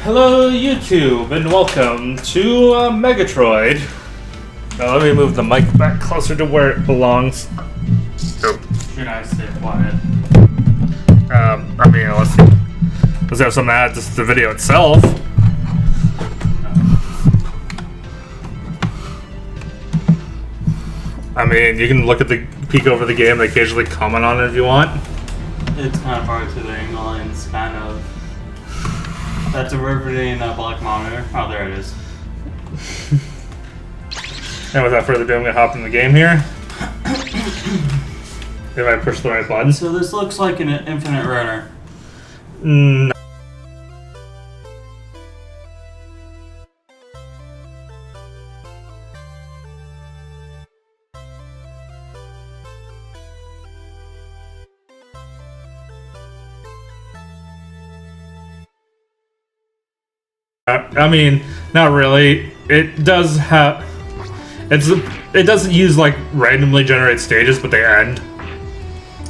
Hello YouTube and welcome to Megatroid. Now let me move the mic back closer to where it belongs. Oh. Should I stay quiet? Let's have some ads to the video itself. I mean, you can look at the peek over the game and occasionally comment on it if you want. It's kind of hard to the angle and it's kind of... That's a riveting black monitor. Oh, there it is. And without further ado, I'm going to hop in the game here. If I push the right button. So this looks like an infinite runner. No. I mean, not really. It does have... It doesn't use, like, randomly generate stages, but they end.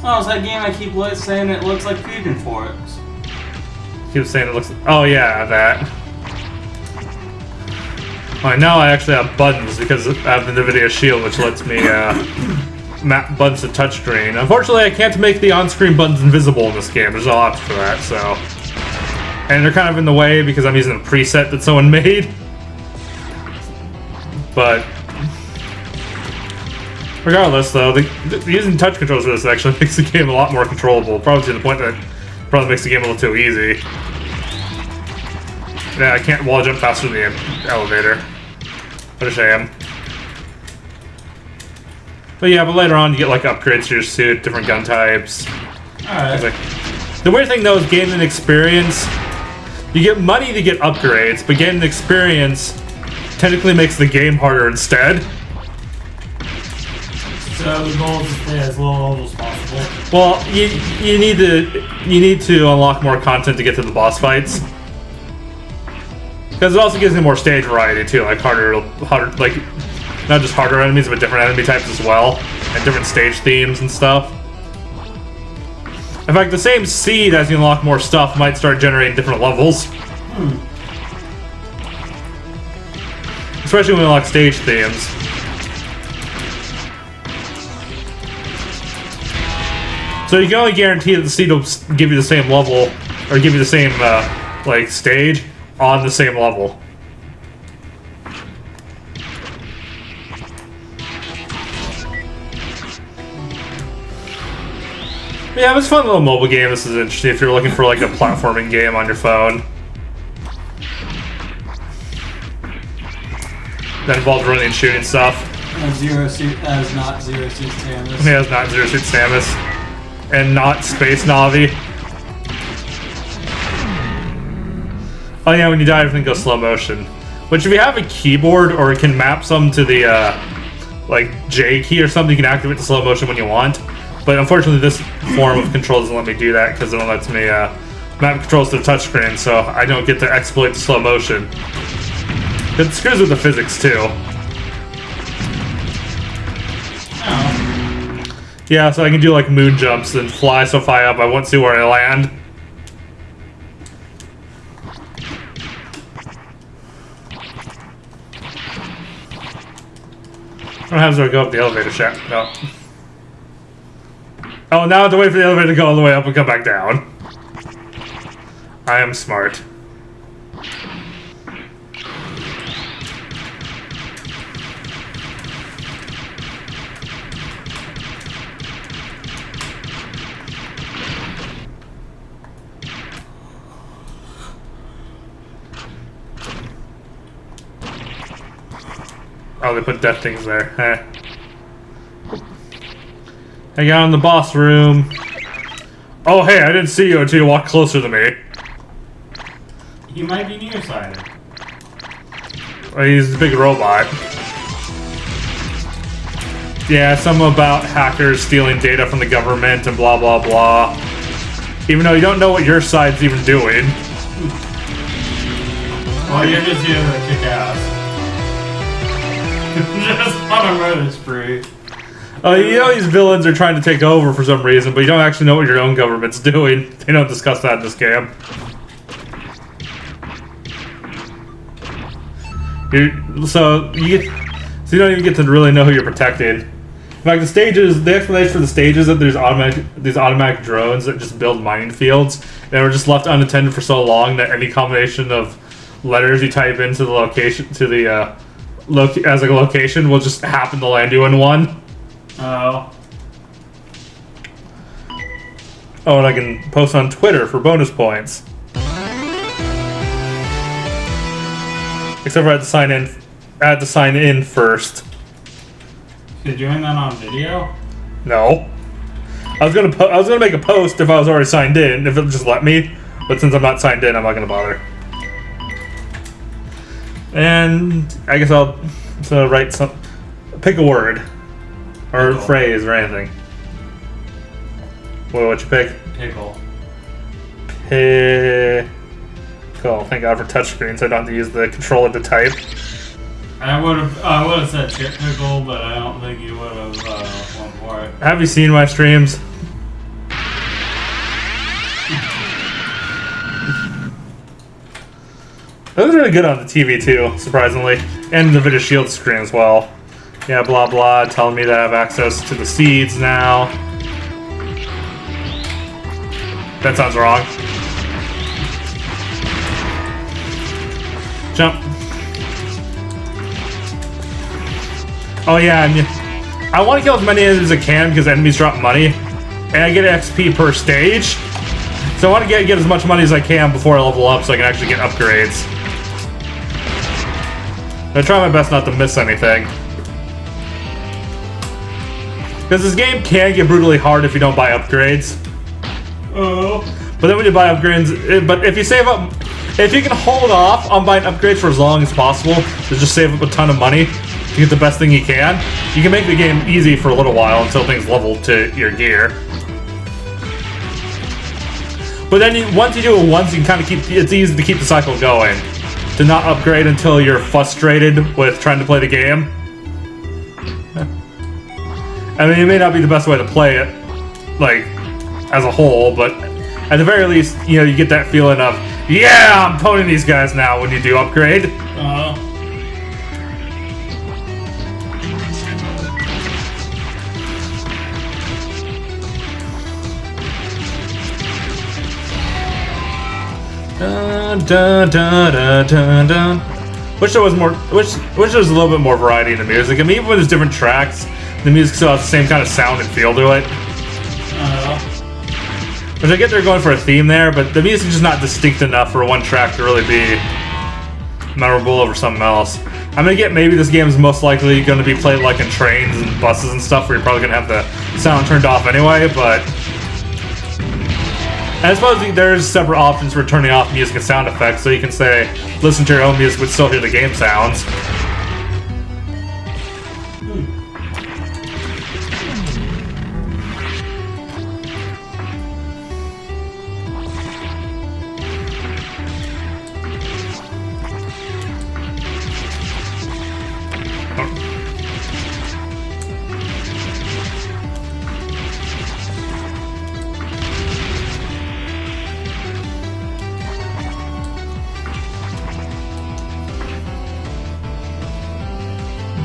Oh, it's that game I keep saying it looks like Fusion Forks. Keep saying it looks... Oh, yeah, that. Well, now I actually have buttons because I have the Nvidia Shield, which lets me map buttons to touchscreen. Unfortunately, I can't make the on-screen buttons invisible in this game. There's no option for that, so... And they're kind of in the way because I'm using a preset that someone made. But... Regardless, though, using touch controls for this actually makes the game a lot more controllable. Probably to the point that it probably makes the game a little too easy. Yeah, I can't wall jump faster than the elevator. What a shame. But yeah, but later on you get like upgrades to your suit, different gun types. Alright. The weird thing though is gaining experience. You get money to get upgrades, but getting experience technically makes the game harder instead. So the goal is to stay as low level as possible. Well, you need to unlock more content to get to the boss fights. Because it also gives you more stage variety too, like harder, like not just harder enemies, but different enemy types as well, and different stage themes and stuff. In fact, the same seed, as you unlock more stuff, might start generating different levels. Especially when you unlock stage themes. So you can only guarantee that the seed will give you the same level, or give you the same, like, stage on the same level. Yeah, it's a fun little mobile game. This is interesting if you're looking for like a platforming game on your phone. That involves running and shooting stuff. As not Zero Suit Samus. Yeah, it's not Zero Suit Samus. And not Space Navi. Oh yeah, when you die everything goes slow motion. Which if you have a keyboard or can map some to the like J key or something, you can activate the slow motion when you want. But unfortunately, this form of control doesn't let me do that because it only lets me map controls to the touchscreen, so I don't get to exploit the slow motion. It screws with the physics too. Oh. Yeah, so I can do like moon jumps and fly so high up I won't see where I land. What happens when I go up the elevator shaft? No. Oh, now I have to wait for the elevator to go all the way up and come back down. I am smart. Oh, they put death things there. Heh. I got in the boss room. Oh, hey, I didn't see you until you walked closer to me. He might be nearsighted. Well, he's a big robot. Yeah, something about hackers stealing data from the government and blah, blah, blah. Even though you don't know what your side's even doing. Well, you're just here to kick ass. Just on a murder spree. You know these villains are trying to take over for some reason, but you don't actually know what your own government's doing. They don't discuss that in this game. So you don't even get to really know who you're protecting. In fact, the explanation for the stages that there's these automatic drones that just build mining fields that were just left unattended for so long that any combination of letters you type into the location as a location will just happen to land you in one. Oh. Oh, and I can post on Twitter for bonus points. Except for I had to sign in first. You're doing that on video? No. I was gonna make a post if I was already signed in, if it just let me. But since I'm not signed in, I'm not gonna bother. And I guess I'll pick a word or Pickle. phrase or anything. What you pick? Pickle. Cool. Thank God for touchscreen, so I don't have to use the controller to type. I would have said chip pickle, but I don't think you would have went for it. Have you seen my streams? That was really good on the TV too, surprisingly, and the Nvidia Shield screen as well. Yeah, blah blah, telling me that I have access to the seeds now. That sounds wrong. Jump. Oh yeah, and I want to kill as many as I can because enemies drop money, and I get XP per stage. So I want to get as much money as I can before I level up, so I can actually get upgrades. I try my best not to miss anything, because this game can get brutally hard if you don't buy upgrades. Oh. But then when you buy upgrades, but if you save up, if you can hold off on buying upgrades for as long as possible, to just save up a ton of money to get the best thing you can make the game easy for a little while until things level to your gear. But then once you do it once, you can kind of it's easy to keep the cycle going. To not upgrade until you're frustrated with trying to play the game. I mean, it may not be the best way to play it, like, as a whole, but at the very least, you know, you get that feeling of, yeah, I'm toning these guys now when you do upgrade. Dun, dun, dun, dun, dun, dun. Wish there was a little bit more variety in the music. I mean, even when there's different tracks, the music still has the same kind of sound and feel to it. Which I get they're going for a theme there, but the music's just not distinct enough for one track to really be memorable over something else. I'm gonna get maybe this game is most likely going to be played like in trains and buses and stuff, where you're probably gonna have the sound turned off anyway, but I suppose there's separate options for turning off music and sound effects, so you can say, listen to your own music but still hear the game sounds.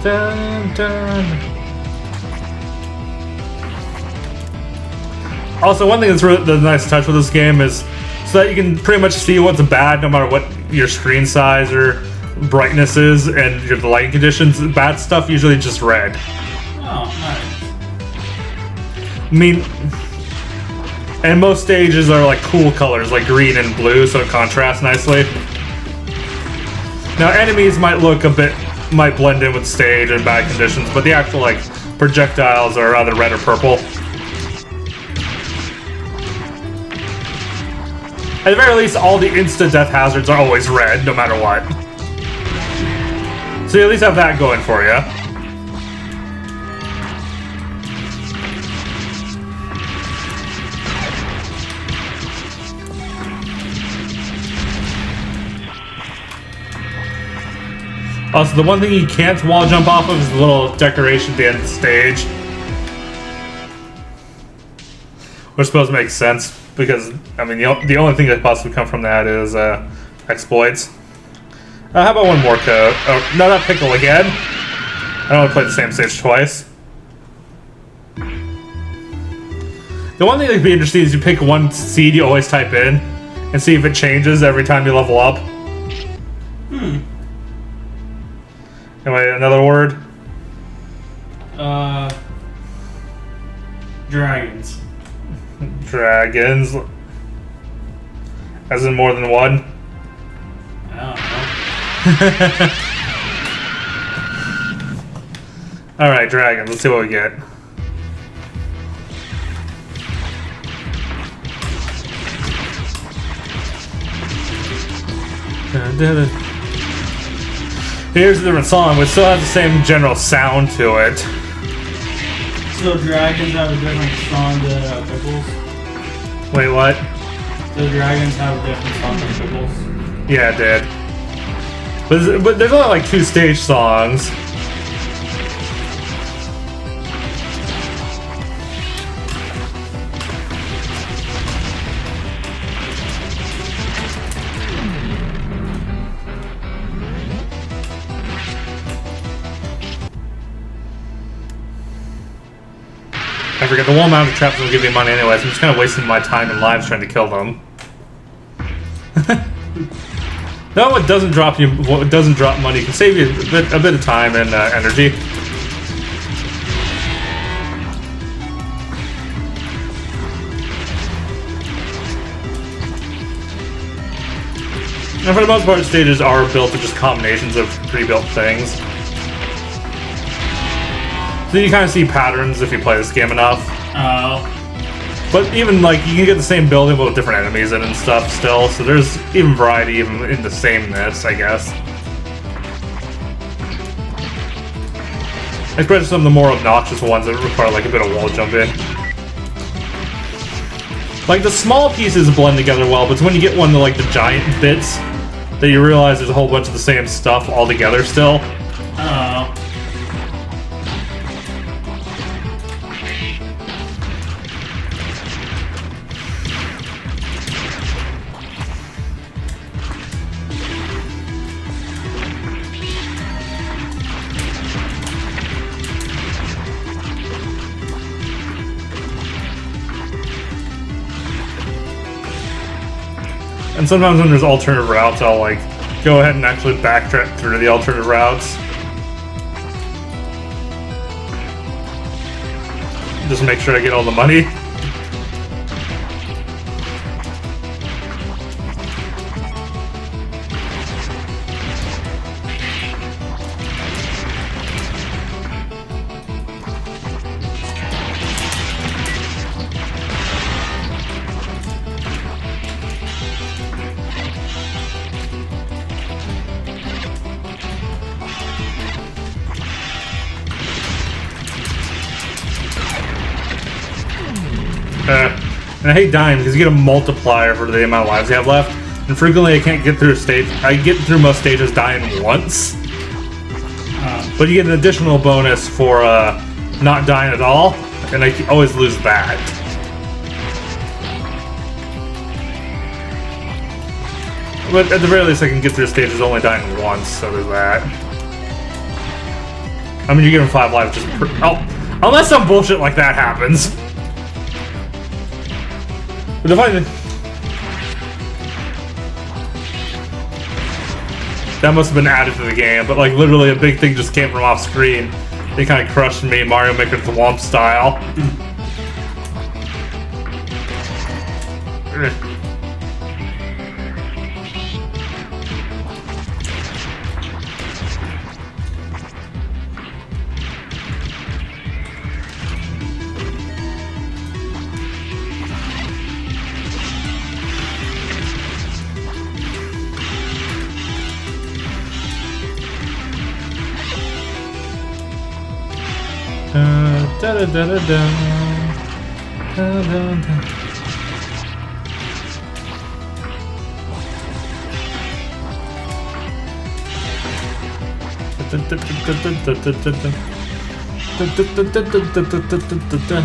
Dun, dun. Also, one thing that's really the nice touch with this game is so that you can pretty much see what's bad no matter what your screen size or brightness is and your lighting conditions. Bad stuff usually just red. Oh, nice. I mean, and most stages are like cool colors like green and blue, so it contrasts nicely. Now enemies might blend in with stage and bad conditions, but the actual like projectiles are either red or purple. At the very least, all the instant death hazards are always red, no matter what. So you at least have that going for you. Also, the one thing you can't wall jump off of is the little decoration at the end of the stage. Which I suppose makes sense, because, I mean, the only thing that could possibly come from that is exploits. How about one more code? Oh, no, not pickle again. I don't want to play the same stage twice. The one thing that could be interesting is you pick one seed you always type in and see if it changes every time you level up. Anyway, another word? Dragons. Dragons. As in more than one? I Alright, dragons. Let's see what we get. Here's a different song, but it still has the same general sound to it. So dragons have a different song than pickles? Wait, what? So dragons have a different song than pickles? Yeah, it did. But there's only like 2 stage songs. I forget, the wall mounted traps will give you money anyways. I'm just kind of wasting my time and lives trying to kill them. No, it doesn't drop you. Well, it doesn't drop money. It can save you a bit of time and energy. And for the most part, stages are built with just combinations of pre-built things. So you kind of see patterns if you play this game enough. Oh. But even like you can get the same building but with different enemies in and stuff still. So there's even variety even in the sameness, I guess. Especially some of the more obnoxious ones that require like a bit of wall jumping. Like the small pieces blend together well, but it's when you get one of like the giant bits that you realize there's a whole bunch of the same stuff all together still. Oh. And sometimes when there's alternative routes, I'll like go ahead and actually backtrack through the alternative routes. Just make sure I get all the money. And I hate dying because you get a multiplier for the amount of lives you have left. And frequently I can't get through a stage. I get through most stages dying once. But you get an additional bonus for not dying at all. And I always lose that. But at the very least I can get through stages only dying once, so there's that. I mean, you give him 5 lives just unless some bullshit like that happens. But the funny thing, that must have been added to the game, but like literally a big thing just came from off screen. They kind of crushed me, Mario Maker Thwomp style. Da da da da da. Da da da. Da da da da da.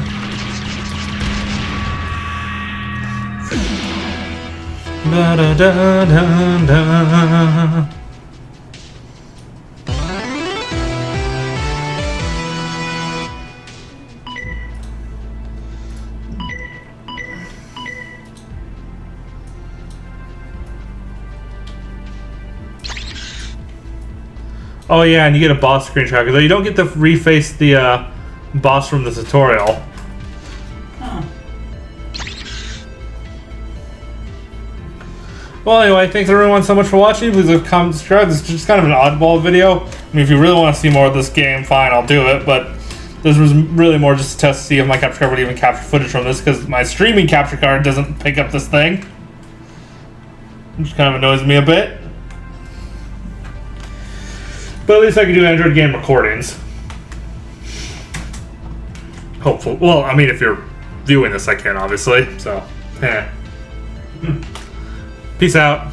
Oh yeah, and you get a boss screen tracker, though you don't get to reface the boss from the tutorial. Huh. Well, anyway, thanks everyone so much for watching. Please leave a comment, subscribe. This is just kind of an oddball video. I mean, if you really want to see more of this game, fine, I'll do it. But this was really more just a test to see if my capture card would even capture footage from this, because my streaming capture card doesn't pick up this thing. Which kind of annoys me a bit. But at least I can do Android game recordings. Hopefully. Well, I mean, if you're viewing this, I can, obviously. So, Peace out.